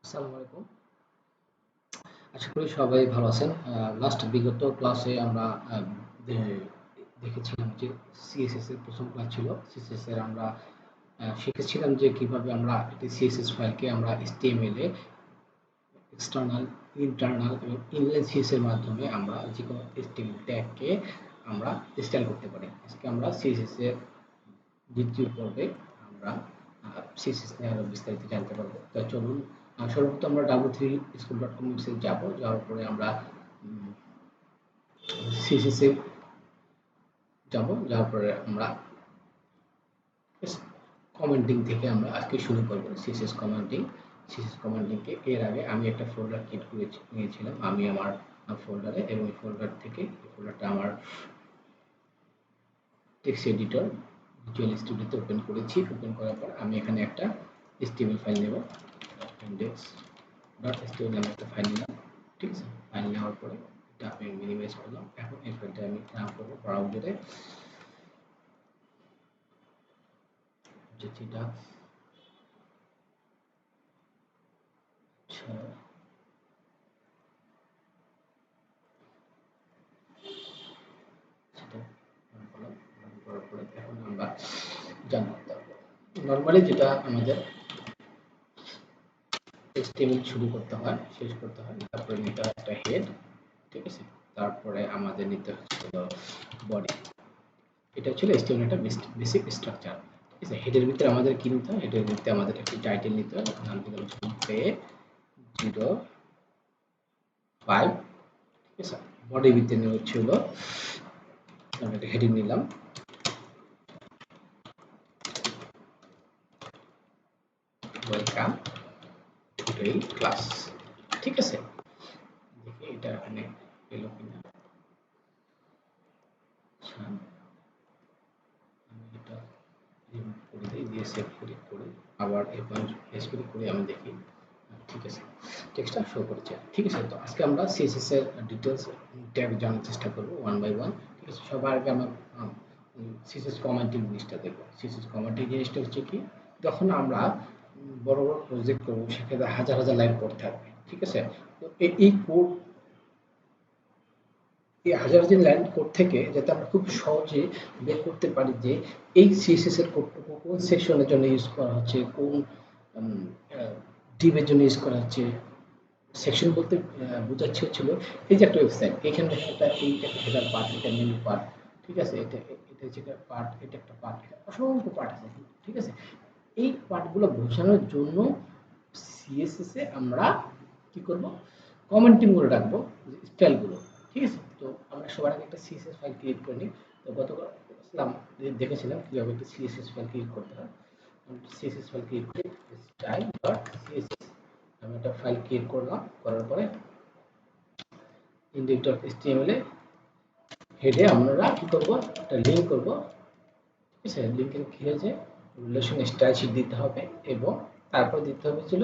আসসালামু আলাইকুম। আশা করি সবাই ভালো আছেন। লাস্ট বিগত ক্লাসে আমরা আ দে দেখেছিলাম যে সিএসএস এর ১ম ক্লাস ছিল। সিএসএস এর আমরা শিখেছিলাম যে কিভাবে আমরা একটি সিএসএস ফাইলকে আমরা HTML এ এক্সটার্নাল, ইন্টারনাল এবং ইনলাইন সিএস এর মাধ্যমে আমরা যেকোনো HTML ট্যাগকে আমরা স্টাইল করতে পারি। আজকে আমরা সিএসএস এর ২য় পর্বে আমরা সিএসএস নিয়ে আরো বিস্তারিত জানতে পারবো। তো চলুন সর্বপ্রথম আমরা w3school.com ওয়েবসাইটে যাবো। যাওয়ার পরে আমরা সিএসএস এ যাবো। যাওয়ার পরে আমরা কমেন্টিং থেকে আমরা আজকে শুরু করব সিএসএস কমেন্টিং। সিএসএস কমেন্টিং কে এর আগে আমি একটা ফোল্ডার ক্রিয়েট করে নিয়েছিলাম আমি আমার ফোল্ডারে, এবং এই ফোল্ডার থেকে এই ফোল্ডারটা আমার টেক্সট এডিটর ভিজুয়াল স্টুডিওতে ওপেন করেছি। ওপেন করার পর আমি এখানে একটা HTML ফাইল নেব। index.html নামে একটা ফাইল নিলাম। ঠিক আছে, ফাইল নেওয়ার পরে এটা আমি মিনিমাইজ করলাম। এখন এই ফাইলটা আমি রান করব ব্রাউজারে। যেটা আচ্ছা, সেটা রান করলাম। রান করার পরে এখন আমরা জানবো নরমালি যেটা আমাদের HTML শুরু করতে হয়, শেষ করতে হয়, তারপরে নিতে হয় একটা হেড। ঠিক আছে, তারপরে আমাদের নিতে হলো বডি। এটা ছিল HTML একটা বেসিক স্ট্রাকচার। ঠিক আছে, হেডের ভিতরে আমাদের কি নিতে হয়? হেডের ভিতরে আমাদের একটি টাইটেল নিতে হয়। নাম দিলাম পে 05। ঠিক আছে, বডির ভিতরে হচ্ছে হলো আমরা একটা হেডিং নিলাম ওয়েলকাম টুডে ক্লাস। ঠিক আছে, দেখি এটা এখানে এলো কিনা। আচ্ছা, আমি এটা রিমুভ করে দিই, দিয়ে সেভ করি, করে আবার এসপিডি করে আমি দেখি। ঠিক আছে, টেক্সটটা শো করেছে। ঠিক আছে, তো আজকে আমরা সিএসএস এর ডিটেলস ট্যাগ জানার চেষ্টা করব ওয়ান বাই ওয়ান। ঠিক আছে, সবার আগে আমরা সিএসএস কমেন্টিং জিনিসটা দেখব। সিএসএস কমেন্টিং জিনিসটা হচ্ছে কি, যখন আমরা বড় বড় প্রজেক্ট করবো সেক্ষেত্রে হাজার হাজার লাইন কোড থাকবে। ঠিক আছে, তো এই কোড, এই হাজার হাজার লাইন কোড থেকে যাতে আমরা খুব সহজে বের করতে পারি যে এই সিএসএস এর কোডটুকু কোন সেকশনের জন্য ইউজ করা হচ্ছে, কোন ডিভের জন্য ইউজ করা হচ্ছে। সেকশন বলতে বোঝাচ্ছে হচ্ছিল এই যে একটা ওয়েবসাইট, এখানে একটা এই একটা হেডার পার্ট, এটা মেনু পার্ট। ঠিক আছে, এটা হচ্ছে একটা পার্ট, এটা একটা পার্ট, এটা অসংখ্য পার্ট আছে। ঠিক আছে, এই পার্টগুলো বোঝানোর জন্য সিএসএস এ আমরা কি করব, কমেন্টিং করে রাখবো স্টাইলগুলো। ঠিক আছে, তো আমরা সবার আগে একটা সিএসএস ফাইল ক্রিয়েট করে নিই। তো গতকাল দেখেছিলাম কিভাবে একটা সিএসএস ফাইল ক্রিয়েট করতে হয়। সিএসএস ফাইল ক্রিয়েট করে স্টাইল ডট সিএসএস আমি একটা ফাইল ক্রিয়েট করলাম। করার পরে index.html এ হেডে আমরা কি করব, একটা লিংক করব। ঠিক আছে, লিংকের কি হয়েছে, রিলেশন স্টাইল শীট দিতে হবে, এবং তারপর দিতে হবে ছিল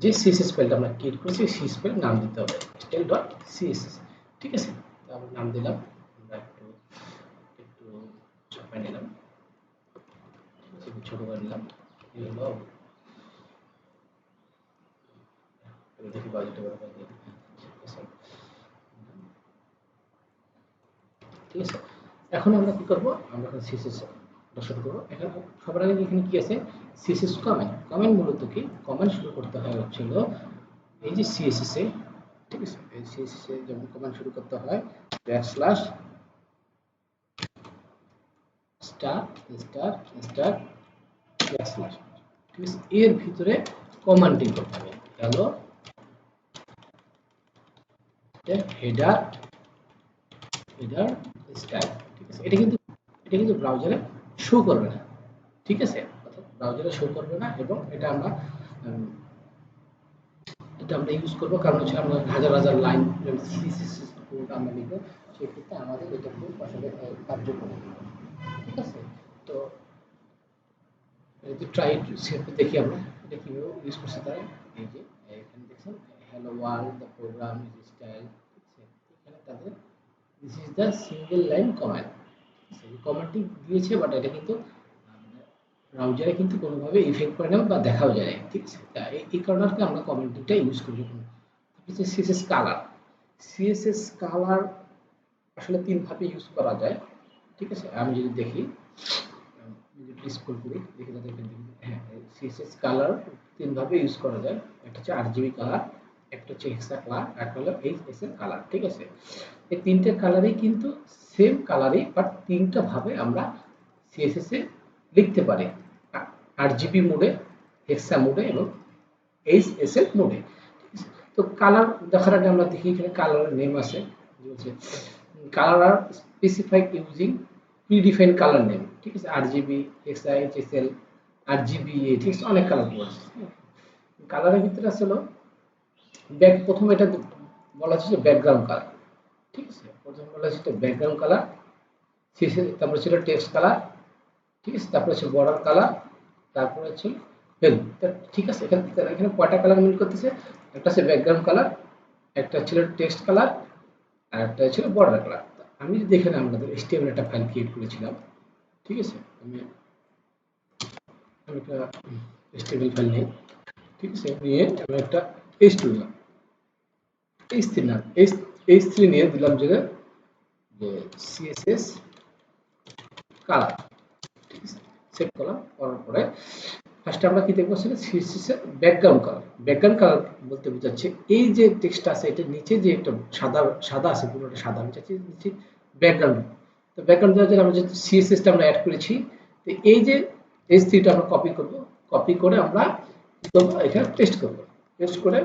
যে সিএসএস ফাইলটা আমরা ক্রিয়েট করেছি সিএসএস ফাইল নাম দিতে হবে style.css। ঠিক আছে, তো আমরা নাম দিলাম। আমরা একটু একটু চাপাই নিলাম, ছোট করে নিলাম। এই হলো, দেখি বাজেটটা বড় করে দিই। ঠিক আছে, এখন আমরা কি করব, আমরা এখন সিএসএস শুরু করব। এখন সবার আগে এখানে কি আছে, সিএসএস কমেন্ট। কমেন্ট মূলত কি, কমেন্ট শুরু করতে হয় হচ্ছিল এই যে সিএসএস এ। ঠিক আছে, এই সিএসএস এ যেমন কমেন্ট শুরু করতে হয় backslash star star star backslash. ঠিক আছে, এর ভিতরে কমান্ডিং করতে হবে। হলো হেডার হেডার স্টাইল। ঠিক আছে, এটা কিন্তু ব্রাউজারে শো করবে না। ঠিক আছে, অর্থাৎ ব্রাউজারে শো করবে না, এবং উম, এটা আমরা ইউজ করব কারণ হচ্ছে আমরা হাজার হাজার লাইন সিএসএস কোড আমরা লিখব, সেক্ষেত্রে আমাদের এটা খুব আসলে কার্যকর। ঠিক আছে, তো যদি ট্রাই দেখি আমরা এটা কিভাবে ইউজ করছি। তাই এই যে এখানে দেখছেন hello world the programme is style. ঠিক আছে, এখানে তাদের this is the single line command. ঠিক আছে, কমান্ডটি দিয়েছে, বাট এটা কিন্তু ব্রাউজারে কিন্তু কোনোভাবে ইফেক্ট করে না বা দেখাও যায় না, ঠিক আছে? এই কারণে আর কি আমরা কমেন্টিংটা ইউজ করি। হচ্ছে সিএসএস কালার। সিএসএস কালার আসলে তিন ভাবে ইউজ করা যায়, ঠিক আছে? আমি যদি দেখি, যদি স্ক্রল করি দেখি যাতে এখানে দেখি, হ্যাঁ, সিএসএস কালার তিন ভাবে ইউজ করা যায়। একটা হচ্ছে আরজিবি কালার, একটা হচ্ছে হেক্সা কালার, একটা হলো এইচএসএল কালার, ঠিক আছে? এই তিনটে কালারই কিন্তু সেম কালারই, বাট তিনটা ভাবে আমরা সিএসএস এ লিখতে পারি। আরজিবি মোডে, হেক্সা মোডে এবং এইচএসএল মোডে। তো কালার দেখার আগে আমরা দেখি এখানে কালারের নেম আছে, কালার আর specified using predefined colour name, ঠিক আছে? আরজিবি, হেক্সা, এইচএসএল, আরজিবিএ, ঠিক আছে? অনেক কালার আছে। কালারের ভিতরে আছে হলো প্রথম এটা বলা হচ্ছে যে ব্যাকগ্রাউন্ড কালার, ঠিক আছে? প্রথম বলা হচ্ছে ব্যাকগ্রাউন্ড কালার, তারপরে ছিল টেক্সট কালার, ঠিক আছে? তারপরে হচ্ছে বর্ডার কালার, তারপরে হচ্ছে ফিল। ঠিক আছে? এখানে এখানে কয়টা কালার মিল করতেছে? একটা হচ্ছে ব্যাকগ্রাউন্ড কালার, একটা ছিল টেক্সট কালার, আর একটা ছিল বর্ডার কালার। আমি যদি এখানে আমাদের HTML একটা ফাইল ক্রিয়েট করেছিলাম, ঠিক আছে? আমি একটা HTML ফাইল নিই, ঠিক আছে? নিয়ে আমি একটা H2 দিলাম, H3 না, H3 নিয়ে দিলাম যে CSS কালার, ঠিক আছে? সেভ করলাম, করার পরে ফার্স্টে আমরা কি দেখবো সেটা সিএসএস এর ব্যাকগ্রাউন্ড কালার। ব্যাকগ্রাউন্ড কালার বলতে বোঝাচ্ছে এই যে টেক্সটটা আছে এটা নিচে যে একটা সাদা সাদা আছে, পুরোটা সাদা, আমি চাচ্ছি নিচে ব্যাকগ্রাউন্ড। তো ব্যাকগ্রাউন্ড দেওয়ার জন্য আমরা যে সিএসএসটা আমরা অ্যাড করেছি, তো এই যে H3টা আমরা কপি করব, কপি করে আমরা কি করব, এখানে পেস্ট করব। পেস্ট করে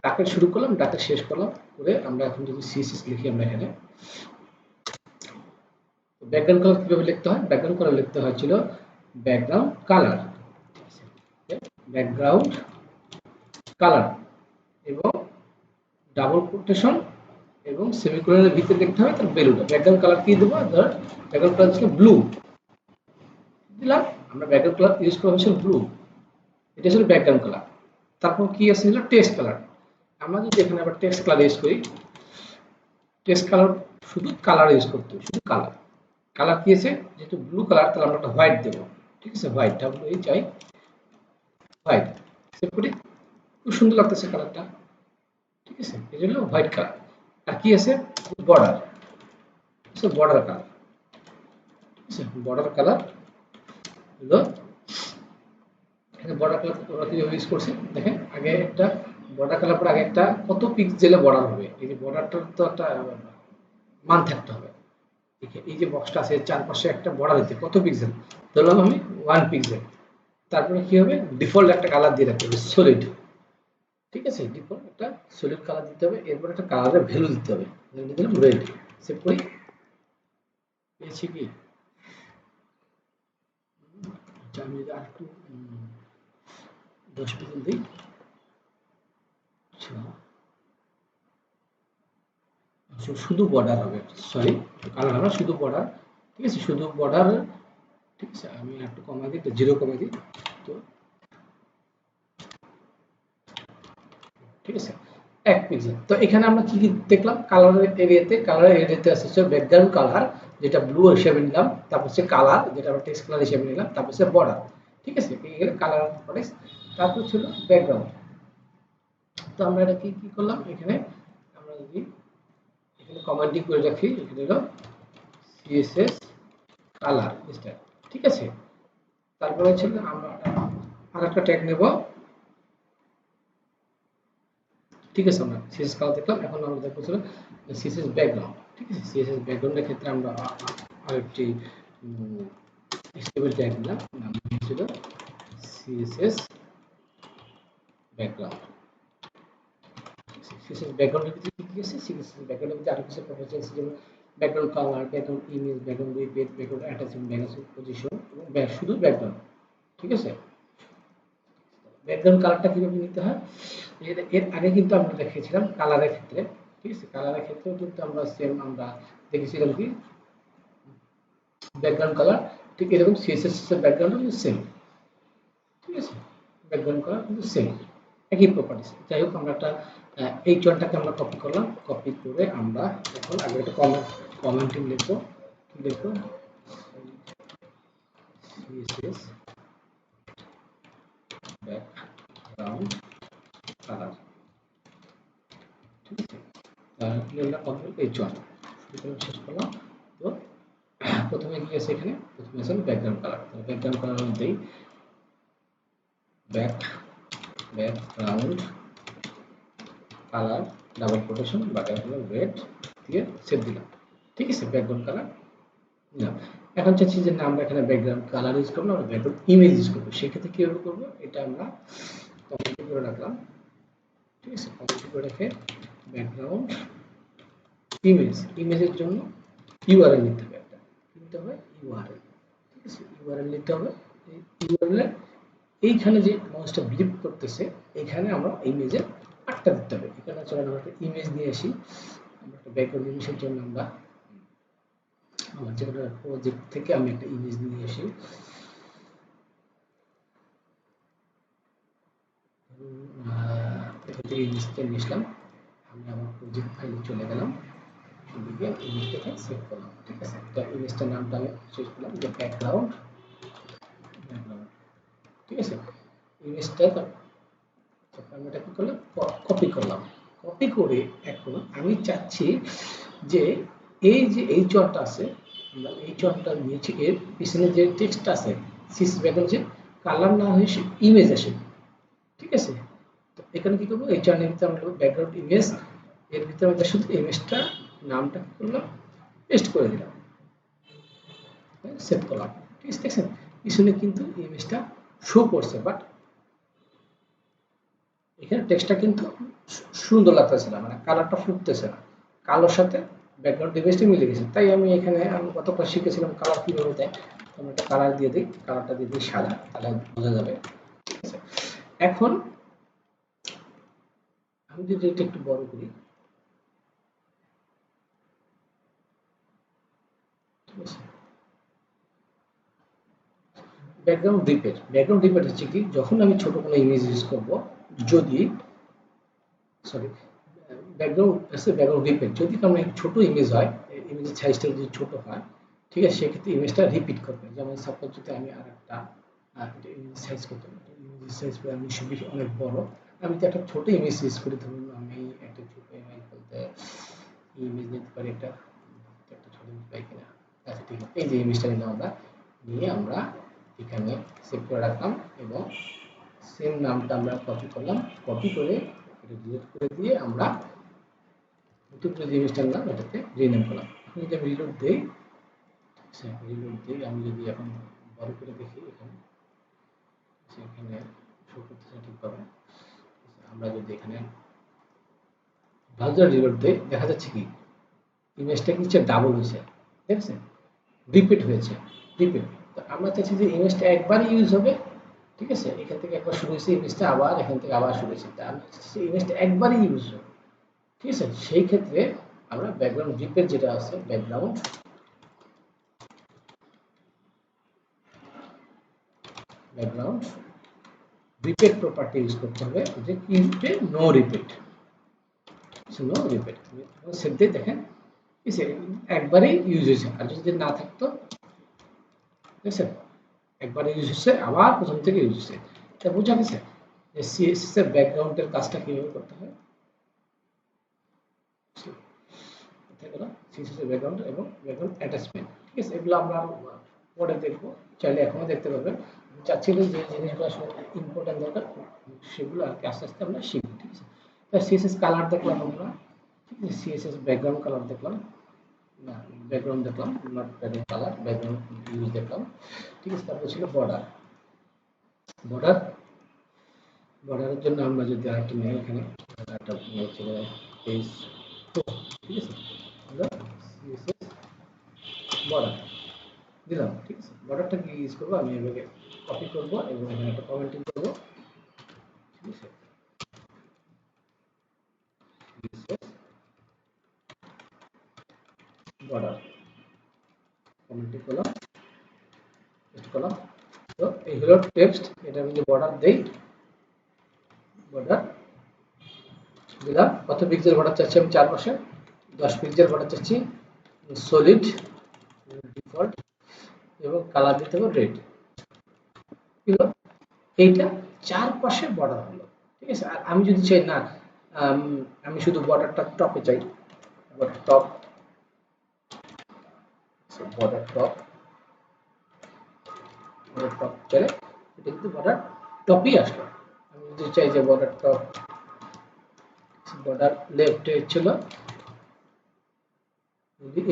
ডাকে শুরু করলাম, ডাকে শেষ করলাম, করে আমরা এখন যদি সিএসএস লিখি আমরা এখানে ব্যাকগ্রাউন্ড কালার কিভাবে লিখতে হয়? ব্যাকগ্রাউন্ড কালার লিখতে হয়েছিল ব্যাকগ্রাউন্ড কালার, ব্যাকগ্রাউন্ড কালার এবং ডাবল কোটেশন এবং সেমিকোলনের ভিতরে লিখতে হবে তার ভ্যালুটা। ব্যাকগ্রাউন্ড কালার কি দেবো? ধর ব্যাকগ্রাউন্ড কালার ছিল ব্লু দিলাম, আমরা ব্যাকগ্রাউন্ড কালার ইউজ করা হয়েছিল ব্লু, এটা ছিল ব্যাকগ্রাউন্ড কালার। তারপর কি আছে ছিল টেক্সট কালার। আমরা যদি এখানে আবার টেক্সট কালার ইউজ করি, টেক্সট কালার শুধু কালার ইউজ করতে হবে, শুধু কালার। কালার কি আছে? যেহেতু ব্লু কালার, তাহলে আমরা একটা হোয়াইট দেবো, ঠিক আছে? White, WH white. সেভ করি, খুব সুন্দর লাগতেছে কালারটা, ঠিক আছে? এই জন্য হোয়াইট কালার। আর কি আছে? বর্ডার, বর্ডার কালার, ঠিক আছে? বর্ডার কালার হলো, এখানে বর্ডার কালার আমরা কিভাবে ইউজ করছি দেখেন। আগে একটা বর্ডার কালার পর আগে একটা কত পিক্সেলে বর্ডার হবে, এই যে বর্ডারটার তো একটা মান থাকতে হবে। এই যে বক্সটা আছে চারপাশে একটা বর্ডার দিতে কত পিক্সেল, ধরলাম আমি 1 পিক্সেল। তারপরে কি হবে? ডিফল্ট একটা কালার দিয়ে রাখতে হবে, সলিড, ঠিক আছে? ডিফল্ট একটা সলিড কালার দিতে হবে। এরপর একটা কালারের ভ্যালু দিতে হবে, দিলাম রেড। সেভ করি, পেয়েছি কি? আচ্ছা, আমি যদি আরেকটু 10 পিক্সেল দিই, আচ্ছা শুধু বর্ডার হবে, সরি কালার হবে শুধু বর্ডার, ঠিক আছে? শুধু বর্ডার, ঠিক আছে? আমি একটু কমাই দিই, 0 কমাই দিই, তো ঠিক আছে 1 পিক্সেল। তো এখানে আমরা কি কি দেখলাম? কালারের এরিয়াতে আছে হচ্ছে ব্যাকগ্রাউন্ড কালার, যেটা ব্লু হিসেবে নিলাম, তারপর হচ্ছে কালার, যেটা আমরা টেক্সট কালার হিসেবে নিলাম, তারপর হচ্ছে বর্ডার, ঠিক আছে? এখানে কালার পড়ে, তারপর ছিল ব্যাকগ্রাউন্ড। তো আমরা এটা কি কি করলাম? এখানে আমরা যদি এখানে কমান্ডিং করে রাখি, এখানে হলো সিএসএস কালার স্টাইল, ঠিক আছে? তারপরে হচ্ছে আমরা আরেকটা ট্যাগ নেব, ঠিক আছে? আমরা সিএসএস কালার দেখলাম, এখন আমরা দেখবো ছিল সিএসএস ব্যাকগ্রাউন্ড, ঠিক আছে? সিএসএস ব্যাকগ্রাউন্ডের ক্ষেত্রে আমরা আরেকটি স্টেবল ট্যাগ নিলাম, নাম ছিল সিএসএস ব্যাকগ্রাউন্ড। সিএসএস ব্যাকগ্রাউন্ডের ভিতরে কি কি আছে? সিএসএস ব্যাকগ্রাউন্ডের ভিতরে আরো কিছু প্রপার্টি আছে, যেমন background colour, background image, background width, background attachment, background position এবং শুধু ব্যাকগ্রাউন্ড, ঠিক আছে? ব্যাকগ্রাউন্ড কালারটা কিভাবে নিতে হয়? এর আগে কিন্তু আমরা দেখেছিলাম কালারের ক্ষেত্রে, ঠিক আছে? কালারের ক্ষেত্রেও কিন্তু আমরা সেম আমরা দেখেছিলাম কি ব্যাকগ্রাউন্ড কালার, ঠিক এরকম সিএসএস এর ব্যাকগ্রাউন্ড কিন্তু সেম, ঠিক আছে? ব্যাকগ্রাউন্ড কালার কিন্তু সেম, একই প্রপার্টিস। যাই হোক, আমরা একটা এই চনটাকে আমরা কপি করলাম, কপি করে আমরা এখন আগে একটা কমেন্টিং লিখবো, কি লিখবো? CSS background colour. ঠিক আছে, ক্লিয়ার কন্ট্রোল H1 শেষ করলাম। তো প্রথমে কি আছে এখানে, প্রথমে আছে ব্যাকগ্রাউন্ড কালার। ব্যাকগ্রাউন্ড কালার দেই background colour double quotation butter হলো রেড দিয়ে সেভ দিলাম। ঠিক আছে, ব্যাকগ্রাউন্ড কালার দিলাম। এখন চাচ্ছি যে না আমরা এখানে ব্যাকগ্রাউন্ড কালার ইউজ করবো, আমরা ব্যাকগ্রাউন্ড ইমেজ ইউজ করবো। সেক্ষেত্রে কিভাবে করবো, এটা আমরা কমেন্ট করে রাখলাম। ঠিক আছে, কমেন্ট করে রেখে ব্যাকগ্রাউন্ড ইমেজের জন্য ইউআরএল নিতে হবে, একটা নিতে হবে ইউআরএল। ঠিক আছে, ইউআরএল নিতে হবে। ইউআরএল এইখানে যে মাউসটা ব্লিপ করতেছে এখানে আমরা ইমেজের আটটা দিতে হবে। এখানে চলো আমরা একটা ইমেজ নিয়ে আসি। আমরা একটা ব্যাকগ্রাউন্ড ইমেজের জন্য আমরা আমার যে প্রজেক্ট থেকে আমি একটা ইমেজ নিয়ে আসি। এটা থেকে ইমেজটা নিয়ে আসলাম। আমি আমার প্রজেক্ট ফাইলে চলে গেলাম, এদিকে ইমেজটাকে সেভ করলাম। ঠিক আছে, তো ইমেজটার নামটা আমি চেঞ্জ করলাম যে ব্যাকগ্রাউন্ড। ঠিক আছে, ইমেজটা আমি এটা কি করলাম, কপি করলাম। কপি করে এখন আমি চাচ্ছি যে এই চরটা আছে, এই চরটা নিয়েছি, এর পিছনে যে টেক্সট আছে সিস ব্যাকগ্রাউন্ড যে কালার না হয়ে ইমেজ আসে। ঠিক আছে, তো এখানে কি করবো, এই চরণের ভিতরে আমরা ব্যাকগ্রাউন্ড ইমেজ, এর ভিতরে আমরা শুধু ইমেজটা নামটা কি করলাম, পেস্ট করে দিলাম, সেভ করলাম। ঠিক আছে, দেখছেন পিছনে কিন্তু ইমেজটা শো করছে, বাট এখানে টেক্সটটা কিন্তু সুন্দর লাগতেছে না, মানে কালারটা ফুটতেছে না, কালোর সাথে ব্যাকগ্রাউন্ড ইমেজটা মিলে গেছে। তাই আমি এখানে আমি গতকাল শিখেছিলাম কালার কিভাবে দেয়। আমি একটা কালার দিয়ে দিই, কালারটা দিয়ে দিই সাদা, তাহলে বোঝা যাবে। ঠিক আছে, এখন আমি যদি এটা একটু বড় করি, ঠিক আছে, ব্যাকগ্রাউন্ড রিপেট হচ্ছে কি, যখন আমি ছোট কোনো ইমেজ ইউজ করব, যদি সরি ব্যাকগ্রাউন্ড রিপেট যদি আমরা ছোট ইমেজ হয়, ইমেজের সাইজটা যদি ছোট হয়, ঠিক আছে, সেক্ষেত্রে ইমেজটা রিপিট করবে। যেমন সাপোজ যদি আমি আর একটা ইমেজ সাইজ করতে পারি, ইমেজ সাইজ আমি বেশি অনেক বড়, আমি তো একটা ছোট ইমেজ ইউজ করি। ধরুন আমি একটা ছোট ইমেজ বলতে ইমেজ নিতে পারি, একটা একটা ছোট ইমেজ পাই কিনা। আচ্ছা ঠিক আছে, এই যে ইমেজটা নিলাম, আমরা নিয়ে আমরা এখানে সেভ করে রাখলাম এবং সেম নামটা আমরা কপি করলাম। কপি করে এটা ডিলিট করে দিয়ে আমরা নতুন যে জিনিসটা নিলাম এটাতে রিনেম করলাম। এখন যদি আমি রিলোড দেই, আমি যদি এখন বড় করে দেখি, এখানে সেখানে শো করতেছে ঠিকভাবে। আমরা যদি এখানে ব্রাউজার রিলোড দেই, দেখা যাচ্ছে কি ইমেজটা কিছু ডাবল হয়েছে, দেখছেন, রিপিট হয়েছে, রিপিট। তো আমরা চাইছি যে ইমেজটা একবারই ইউজ হবে। ঠিক আছে, এখান থেকে একবার শুরু হয়েছে ইমেজটা, আবার এখান থেকে আবার শুরু হয়েছে, আমি চাইছি ইমেজটা একবারই ইউজ হবে। ঠিক আছে, সেই ক্ষেত্রে আমরা ব্যাকগ্রাউন্ড রিপেট যেটা আছে, ব্যাকগ্রাউন্ড রিপিট প্রপার্টি ইউজ করতে হবে, যে কি no repeat, no repeat. Save দিয়ে দেখেন একবারই ইউজ হয়েছে, আর যদি না থাকতো, ঠিক আছে, একবার ইউজ হচ্ছে আবার প্রথম থেকে ইউজ হচ্ছে। এটা বোঝা গেছে যে সিএসএস এর ব্যাকগ্রাউন্ডের কাজটা কিভাবে করতে হয়। সিএসএস এর ব্যাকগ্রাউন্ড এবং ব্যাকগ্রাউন্ড অ্যাটাচমেন্ট, ঠিক আছে, এগুলো আমরা পরে দেখবো, চাইলে এখনো দেখতে পারবেন। চাচ্ছিলেন যে জিনিসগুলো আসলে ইম্পর্টেন্ট দরকার, সেগুলো আর কি আস্তে আস্তে আমরা শিখবো। ঠিক আছে, সিএসএস কালার দেখলাম আমরা, ঠিক আছে, সিএসএস ব্যাকগ্রাউন্ড কালার দেখলাম, না ব্যাকগ্রাউন্ড দেখলাম, not background colour, background use দেখলাম। ঠিক আছে, তারপর ছিল বর্ডার। বর্ডার বর্ডারের জন্য আমরা যদি আরেকটা নিই, এখানে একটা ছিল পেজ, ঠিক আছে, আমরা সিএসএস বর্ডার দিলাম। ঠিক আছে, বর্ডারটা কি ইউজ করবো, আমি এভাবে কপি করব এবং এখানে একটা কমেন্টিং করব। ঠিক আছে, বর্ডার কমেন্টিং করলাম, পেস্ট করলাম। তো এই হলো টেক্সট, এটা আমি যে বর্ডার দেই, বর্ডার দিলাম। কত পিক্সেল বর্ডার চাচ্ছি আমি, 4 পাশে 10 পিক্সেল বর্ডার চাচ্ছি, সলিড ডিফল্ট, এবং কালার দিতে হবে রেড। এইটা 4 পাশে বর্ডার হলো। ঠিক আছে। আর আমি যদি চাই না আম, আমি শুধু বর্ডারটা টপে চাই, border top, border top, border top চাইলে এটা কিন্তু বর্ডার টপই আসলো। আমি যদি চাই যে বর্ডার টপ, বর্ডার লেফট ছিল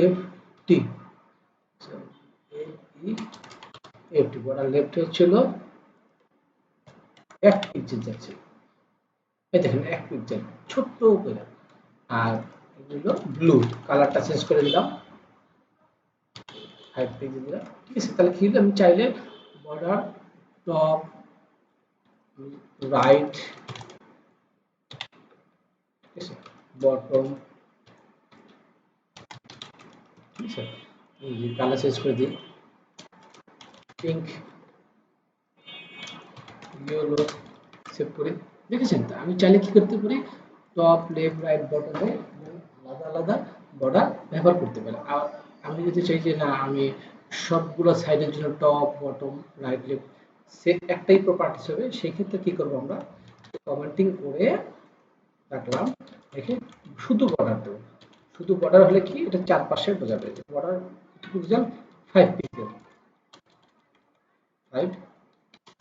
F T, F T, border left ছিল 1 পিক্সেল যাচ্ছে, এই দেখেন 1 পিক্সেল ছোট্ট করে। আর এগুলো ব্লু, কালারটা চেঞ্জ করে দিলাম, 5 পিক্সেল দিলাম। ঠিক আছে, তাহলে কি হলো, আমি চাইলে বর্ডার টপ, রাইট, ঠিক আছে, বটম, ঠিক আছে, এই যে কালার চেঞ্জ করে দিই, পিঙ্ক, ইয়েলো, সেভ করি। দেখেছেন তো, আমি চাইলে কি করতে পারি, টপ, লেফট, রাইট, বটমে আলাদা আলাদা বর্ডার ব্যবহার করতে পারি। আর আমি যদি চাই যে না আমি সবগুলো সাইডের জন্য টপ, বটম, রাইট, লেফট সে একটাই প্রপার্টিস হবে, সেই ক্ষেত্রে কি করব, আমরা কমেন্টিং করে রাখলাম, রেখে শুধু বর্ডার দেবো। শুধু বর্ডার হলে কি, এটা চারপাশে বোঝাবে border pixel 5 pixel, 5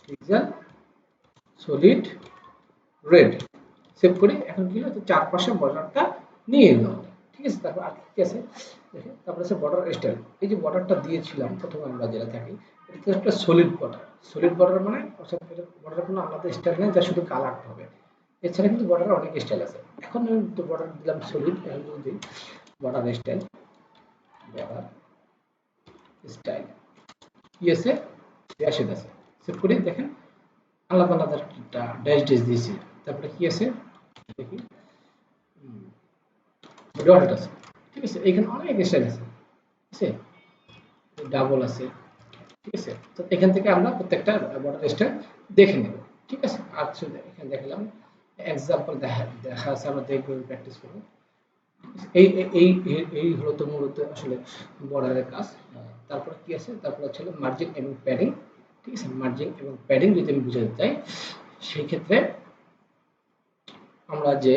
pixel solid red, save করি। এখন কি হলো, চারপাশে বর্ডারটা নিয়ে এলো। ঠিক আছে, তারপর আর কি আছে দেখেন, তারপর আছে বর্ডার স্টাইল। এই যে বর্ডারটা দিয়েছিলাম প্রথমে আমরা যেটা থাকি, এটা একটা সলিড বর্ডার। সলিড বর্ডার মানে বর্ডার কোনো আলাদা স্টাইল নেই, যা শুধু কালার হবে। এছাড়া কিন্তু বর্ডারের অনেক স্টাইল আছে। এখন আমি তো বর্ডার দিলাম সলিড, এখন যদি বর্ডার স্টাইল, বর্ডার স্টাইল কি আছে, ড্যাশেড আছে, সেভ করি। দেখেন আলাদা আলাদা ড্যাশ ড্যাশ দিয়েছি। তারপরে কি আছে দেখি, ডট আছে। ঠিক আছে, এখানে অনেক স্টাইল আছে, ঠিক আছে, ডাবল আছে। ঠিক আছে, তো এখান থেকে আমরা প্রত্যেকটা বর্ডার স্টাইল দেখে নেব। ঠিক আছে, আচ্ছা এখানে দেখলাম এক্সাম্পল দেখা আছে, আমরা দেখব, প্র্যাকটিস করব। এই এই এই হলো তো মূলত আসলে বর্ডারের কাজ। তারপর কি আছে, তারপর হচ্ছে মার্জিন এবং প্যাডিং। ঠিক আছে, মার্জিন এবং প্যাডিং যদি আমি বুঝাতে চাই, সেই ক্ষেত্রে আমরা যে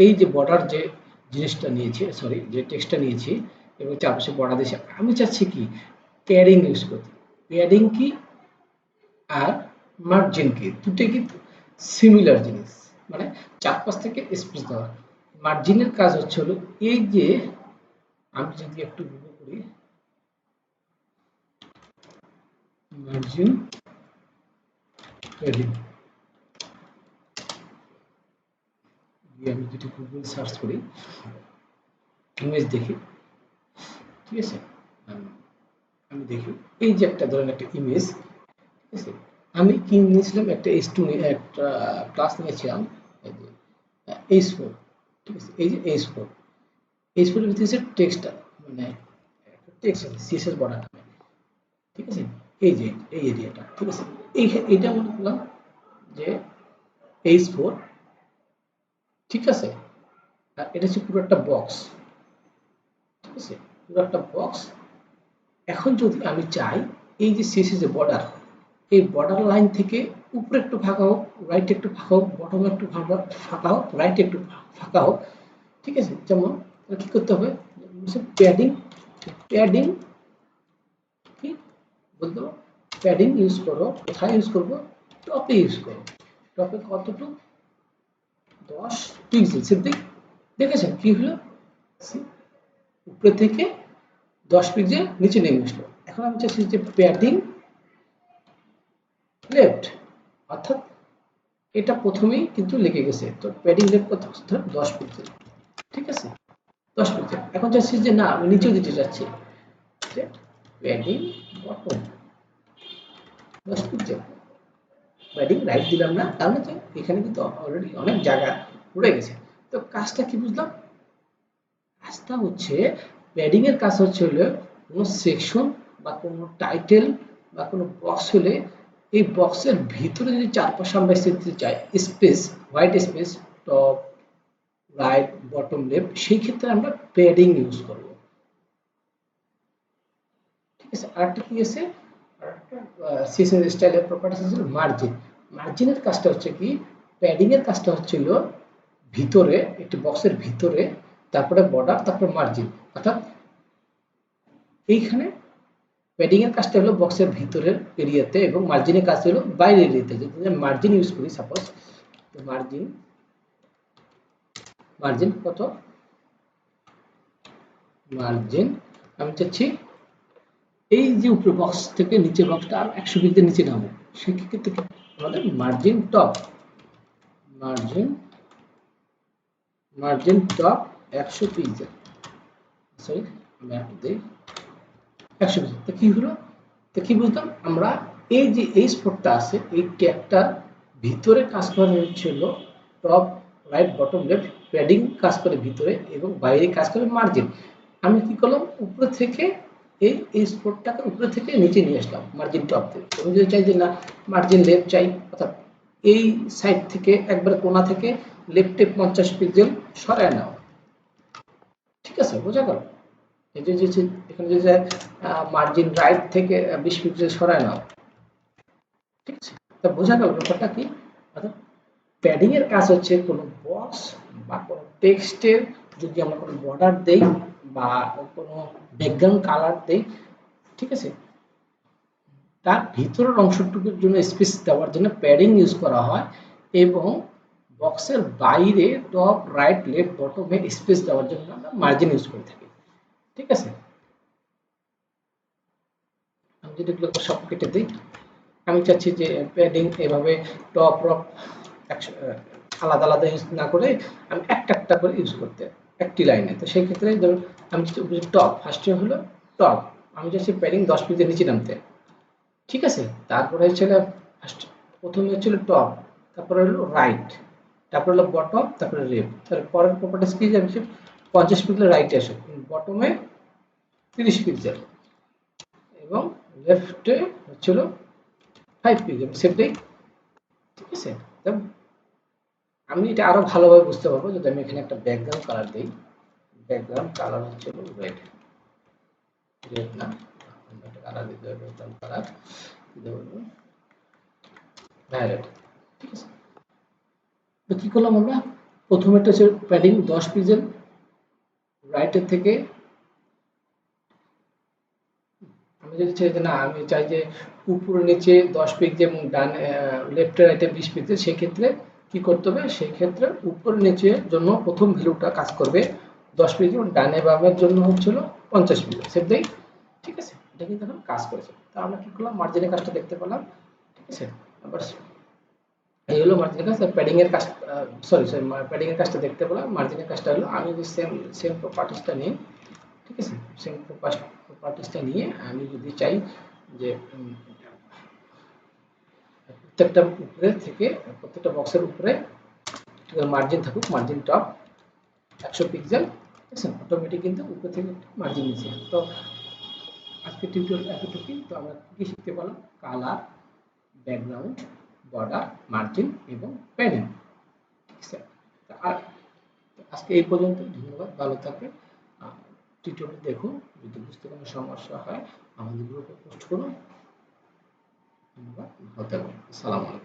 এই যে বর্ডার যে জিনিসটা নিয়েছি, সরি যে টেক্সটটা নিয়েছি এবং চারপাশে বর্ডার দিয়েছি, আমি চাচ্ছি কি প্যাডিং ইউজ করতে। প্যাডিং কি আর মার্জিন কি, দুটোই কিন্তু সিমিলার জিনিস, মানে চারপাশ থেকে স্পেস দেওয়া। মার্জিনের কাজ হচ্ছে হলো এই যে, আমি যদি একটু গুলো করি, মার্জিন প্যাডিং, আমি যদি গুগল সার্চ করি, ইমেজ দেখি, ঠিক আছে, আমি দেখি এই যে একটা ধরেন একটা ইমেজ, ঠিক আছে, আমি কি নিয়েছিলাম, একটা S2 একটা ক্লাস নিয়েছিলাম, এই যে H4, ঠিক আছে, এই যে H4, H4 এর ভিতরে টেক্সটটা, মানে একটা টেক্সট আছে CSS বর্ডার, ঠিক আছে, এই যে এই এরিয়াটা, ঠিক আছে, এই এটা মনে করলাম যে H4, ঠিক আছে, আর এটা হচ্ছে পুরো একটা বক্স, ঠিক আছে, পুরো একটা বক্স। এখন যদি আমি চাই এই যে CSS এর বর্ডার, এই বর্ডার লাইন থেকে উপরে একটু ফাঁকা হোক, রাইট একটু ফাঁকা হোক, বটমে একটু ফাঁকা হোক, রাইট একটু ফাঁকা হোক, ঠিক আছে, যেমন কি করতে হবে, প্যাডিং, প্যাডিং কি বলতে হবে, প্যাডিং ইউজ করো, কোথায় ইউজ করবো, টপে ইউজ করো। টপে কতটুকু, 10 পিক্সেল। সিদ্দিক দেখেছেন কি হলো, উপরে থেকে 10 পিক্সেল নিচে নেমে আসলো। এখন আমি চাচ্ছি যে প্যাডিং লেফট, অর্থাৎ এটা প্রথমেই কিন্তু লেগে গেছে, তো প্যাডিং লেফট কত, 10 পিক্সেল, ঠিক আছে, 10 পিক্সেল। এখন চাচ্ছি যে না আমি নিচেও দিতে চাচ্ছি, যে padding bottom 10 pixel, padding right দিলাম না, তাহলে তো এখানে কিন্তু অলরেডি অনেক জায়গা পড়ে গেছে। তো কাজটা কি বুঝলাম, কাজটা হচ্ছে প্যাডিং এর কাজ হচ্ছে হলো কোনো সেকশন বা কোনো টাইটেল বা কোনো বক্স হলে এই বক্সের ভিতরে যদি চারপাশে আমরা দিতে চাই space, white space, top, right, bottom, left, সেই ক্ষেত্রে আমরা প্যাডিং ইউজ করব। ঠিক আছে, আরেকটা কি আছে, আরেকটা সিএসএস স্টাইলের প্রপার্টিস আছে মার্জিন। মার্জিনের কাজটা হচ্ছে কি, প্যাডিং এর কাজটা হচ্ছিল ভিতরে, একটি বক্সের ভিতরে, তারপরে বর্ডার, তারপরে মার্জিন। অর্থাৎ এইখানে প্যাডিং এর কাজটা হলো বক্সের ভিতরের এরিয়াতে এবং মার্জিনের কাজ হলো বাইরের এরিয়াতে। যদি মার্জিন ইউজ করি, সাপোজ মার্জিন, মার্জিন কত, মার্জিন আমি চাচ্ছি এই যে উপরে বক্স থেকে নিচে বক্সটা আর 100 পিক্সেল নিচে নামো, সেক্ষেত্রে আমাদের margin top, margin margin top 100 pixel, sorry আমি এখন দেই 100 পিক্সেল। তো কি হলো, তো কি বুঝলাম আমরা, এই যে এই স্পটটা আছে এই ট্যাগটার ভিতরে কাজ করে হচ্ছিল top, right, bottom, left, padding কাজ করে ভিতরে এবং বাইরে কাজ করে মার্জিন। আমি কি করলাম, উপরে থেকে এই স্পটটাকে উপরে থেকে নিচে নিয়ে আসলাম মার্জিন টপ থেকে। আমি যদি চাই যে না মার্জিন লেফট চাই, অর্থাৎ এই সাইড থেকে একবার কোণা থেকে লেফটে 50 পিক্সেল সরায় নাও, ঠিক আছে, বোঝা গেল। এই যে এখানে যে মার্জিন রাইট থেকে 20 পিক্সেল সরায় নাও, ঠিক আছে। তা বোঝা গেল ব্যাপারটা কি। অর্থাৎ প্যাডিং এর কাজ হচ্ছে কোনো বক্স বা কোনো টেক্সটের যদি আমরা কোনো বর্ডার দেই বা কোনো ব্যাকগ্রাউন্ড কালার দেই, ঠিক আছে, তার ভিতরের অংশটুকুর জন্য স্পেস দেওয়ার জন্য প্যাডিং ইউজ করা হয় এবং বক্সের বাইরে টপ, রাইট, লেফট, বটমে স্পেস দেওয়ার জন্য আমরা মার্জিন ইউজ করে থাকি, ঠিক আছে। আমি যদি এগুলো সব কেটে দিই, আমি চাচ্ছি যে প্যাডিং এভাবে টপ রপ আলাদা আলাদা ইউজ না করে আমি একটা একটা করে ইউজ করতে একটি লাইনে। তো সেই ক্ষেত্রে ধরুন আমি টপ, ফার্স্টে হলো টপ, আমি চাচ্ছি প্যাডিং 10 পিক্সেল নিচে নামতে, ঠিক আছে। তারপরে হচ্ছিল ফার্স্ট, প্রথমে হচ্ছিল টপ, তারপরে হলো রাইট, তারপরে হলো বটম, তারপরে লেফট। তার পরের প্রপার্টিস কি যাবে, 50 পিক্সেল রাইটে আসে, বটমে 30 পিক্সেল এবং লেফটে হচ্ছিল 5 পিক্সেল, সেটাই, ঠিক আছে। আমি এটা আরো ভালোভাবে বুঝতে পারবো যদি আমি এখানে একটা ব্যাকগ্রাউন্ড কালার দিই। ব্যাকগ্রাউন্ড কালার হচ্ছে রেড, রেড না, একটা কালার দিতে হবে, ব্যাকগ্রাউন্ড কালার দিতে বলবো ভায়োলেট, ঠিক আছে। তো কি করলাম আমরা, প্রথমে একটা হচ্ছে প্যাডিং 10 পিক্সেল রাইটের থেকে, আমি যদি চাই যে না আমি চাই যে উপরে নিচে 10 পিক্সেল এবং ডান লেফট রাইটে 20 পিক্সেল, সেক্ষেত্রে কি করতে হবে, সেই ক্ষেত্রে উপর নিচের জন্য প্রথম ভ্যালুটা কাজ করবে 10 পিক্সেল, ডানে বামের জন্য হচ্ছিল 50 পিক্সেল, সেভ দেই, ঠিক আছে। এটা কিন্তু এখন কাজ করেছে। তো আমরা কি করলাম, মার্জিনের কাজটা দেখতে পেলাম, ঠিক আছে। আবার এই হলো মার্জিনের কাজ। প্যাডিং এর কাজ, সরি সরি প্যাডিং এর কাজটা দেখতে পেলাম। মার্জিনের কাজটা হলো আমি যদি সেম সেম প্রপার্টিসটা নিই, ঠিক আছে, সেম প্রপার্টিসটা নিয়ে আমি যদি চাই যে প্রত্যেকটা উপরে থেকে প্রত্যেকটা বক্সের উপরে মার্জিন থাকুক, মার্জিন টপ 100 পিক্সেল, ঠিক আছে, অটোমেটিক কিন্তু উপরে থেকে মার্জিন নিচে। তো আজকে টিউটোরিয়াল এতটুকুই। তো আমরা কি শিখতে পারলাম, কালার, ব্যাকগ্রাউন্ড, বর্ডার, মার্জিন এবং প্যাডিং, ঠিক আছে। আর আজকে এই পর্যন্ত, ধন্যবাদ, ভালো থাকবেন। টিউটোরিয়াল দেখুন, যদি বুঝতে কোনো সমস্যা হয় আমাদের গ্রুপে পোস্ট করুন। ধন্যবাদ, ভালো থাকবেন, আসসালামু আলাইকুম।